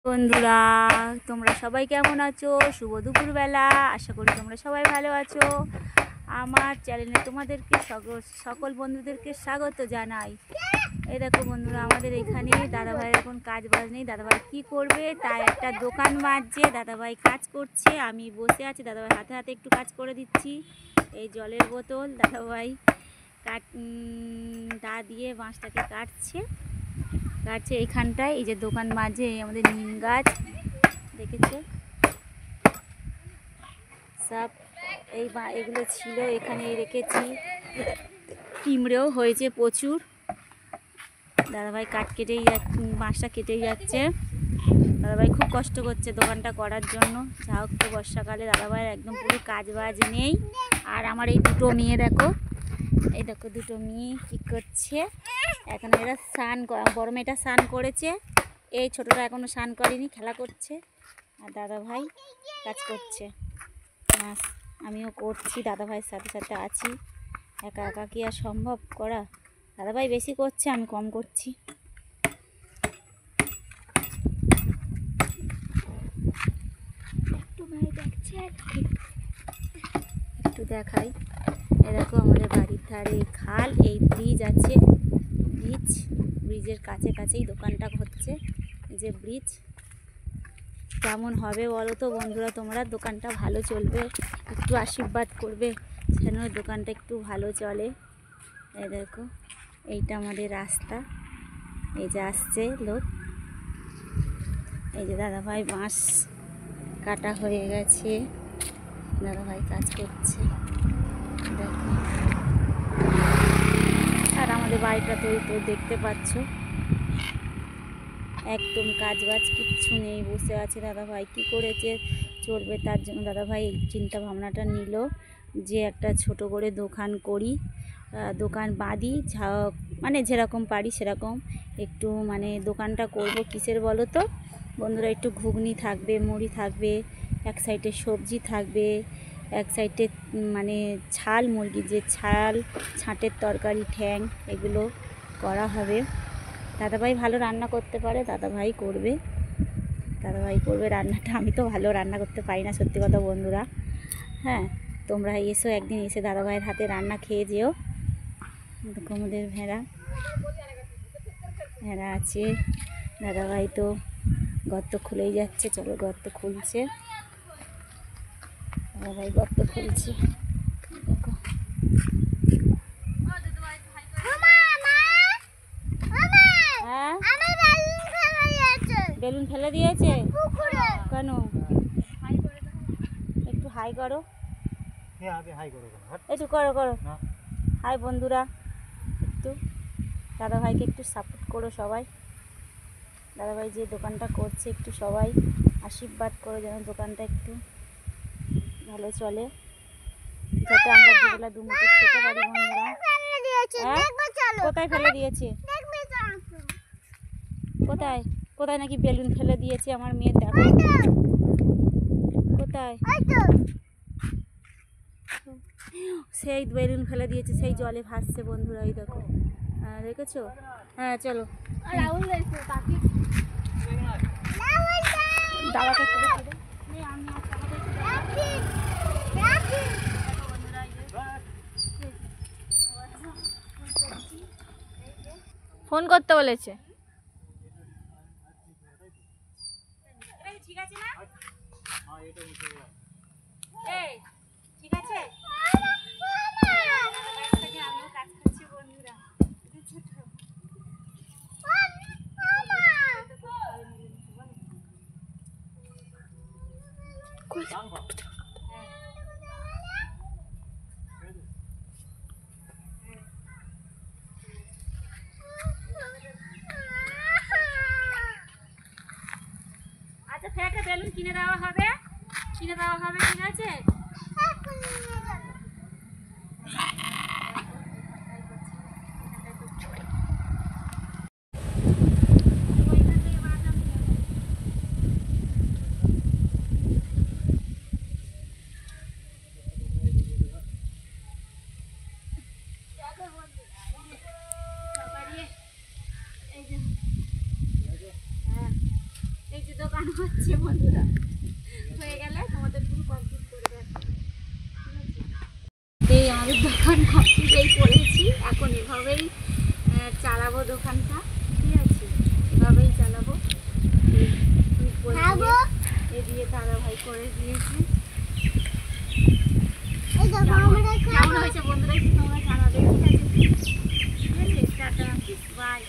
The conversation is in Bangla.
বন্ধুরা, তোমরা সবাই কেমন আছো? শুভ দুপুরবেলা। আশা করি তোমরা সবাই ভালো আছো। আমার চ্যানেলে তোমাদেরকে সকল বন্ধুদেরকে স্বাগত জানাই। এই দেখো বন্ধুরা, আমাদের এখানে দাদাভাইয়ের এখন কাজ বাজ নেই। দাদাভাই কী করবে, তাই একটা দোকান মারছে। দাদাভাই কাজ করছে, আমি বসে আছি। দাদাভাই হাতে হাতে একটু কাজ করে দিচ্ছি। এই জলের বোতল দাদাভাই দা দিয়ে বাঁশটাকে কাটছে। এইখানটায় এই যে দোকান মাঝে আমাদের নিম গাছ দেখেছো সব, এগুলো ছিল এখানে রেখেছি। পিঁমড়েও হয়েছে প্রচুর। দাদাভাই বাঁশটা কেটেই যাচ্ছে। দাদাভাই খুব কষ্ট করছে দোকানটা করার জন্য। যা হোক, তো বর্ষাকালে দাদাভাইয়ের একদম পুরো কাজ বাজ নেই। আর আমার এই দুটো মেয়ে দেখো, দুটো মেয়ে কী করছে। এখন এরা বড় মেয়েটা স্নান করেছে, এই ছোটটা এখনো স্নান করেনি, খেলা করছে। আর দাদাভাই কাজ করছে। আমিও করছি, দাদাভাইয়ের সাথে সাথে আছি। একা একা কি আর সম্ভব করা? দাদাভাই বেশি করছে, আমি কম করছি। একটু দেখাই। এরকম আমাদের বাড়ির ধারে খাল, এই ব্রিজ আছে। ব্রিজের কাছেই দোকানটা হচ্ছে। যে ব্রিজ কেমন হবে বলো তো বন্ধুরা তোমরা? দোকানটা ভালো চলবে, একটু আশীর্বাদ করবে যেন দোকানটা একটু ভালো চলে। এই দেখো, এইটা আমাদের রাস্তা। এই যে আসছে লোক। এই যে দাদাভাই বাঁশ কাটা হয়ে গেছে, দাদাভাই কাজ করছে দেখো। আর আমাদের বাড়িটা তো দেখতে পাচ্ছ, একদম কাজ বাজ কিচ্ছু নেই, বসে আছে। দাদাভাই কী করেছে চলবে, তার জন্য দাদাভাই এই চিন্তা ভাবনাটা নিল যে একটা ছোট করে দোকান করি, দোকান বাঁধি। মানে যেরকম পারি সেরকম একটু দোকানটা করব। কিসের বলো তো বন্ধুরা? একটু ঘুগনি থাকবে, মুড়ি থাকবে, এক সাইডে সবজি থাকবে, এক সাইডে ছাল মুরগির যে ছাঁটের তরকারি, ঠ্যাং, এগুলো করা হবে। দাদাভাই ভালো রান্না করতে পারে, দাদাভাই করবে রান্নাটা। আমি তো ভালো রান্না করতে পারি না, সত্যি কথা বন্ধুরা। হ্যাঁ, তোমরা এসো একদিন, এসে দাদাভাইয়ের হাতে রান্না খেয়ে যেও। আমাদের ভেড়া আছে। দাদাভাই তো গর্ত খুলেই যাচ্ছে। চলো, গর্ত খুলছে দাদাভাই, গর্ত খুলছে। দেখো, বেলুন ফেলে দিয়েছে কেন? একটু হাই করো, একটু করো হাই বন্ধুরা। একটু দাদাভাইকে একটু সাপোর্ট করো সবাই। দাদাভাই যে দোকানটা করছে, একটু সবাই আশীর্বাদ করো যেন দোকানটা একটু ভালো চলে, যাতে আমরা দুবেলা দুমুঠো খেতে পারি বন্ধুরা। কোথায় ফেলে দিয়েছে? কোথায় নাকি বেলুন ফেলে দিয়েছে আমার মেয়ে? দেখো কোথায়, সেই বেলুন ফেলে দিয়েছে, সেই জলে ভাসছে বন্ধুরা। এই দেখো, দেখেছো? হ্যাঁ চলো, দাদাকে ফোন করতে বলেছে। ঠিক আছে না? এই ঠিক আছে, আমিও কাজ করছি বন্ধুরা। আচ্ছা, ফেটে বেলুন কিনে দেওয়া হবে, ঠিক আছে? এই যে দোকান দেখানো হচ্ছে বন্ধুরা, হয়ে গেলে তোমাদের পুরো কমপ্লিট করে দেখাবো। এই আমাদের দোকান কমপ্লিট এই করেছি, এখন এভাবেই চালাবো দোকানটা, ঠিক আছে, এভাবেই চালাবো। এ দিয়ে দাদা ভাই করে দিয়েছে। কেমন হয়েছে বন্ধুরা একটু তোমরা জানাবে, ঠিক আছে? ঠিক আছে, টাটা, বাই।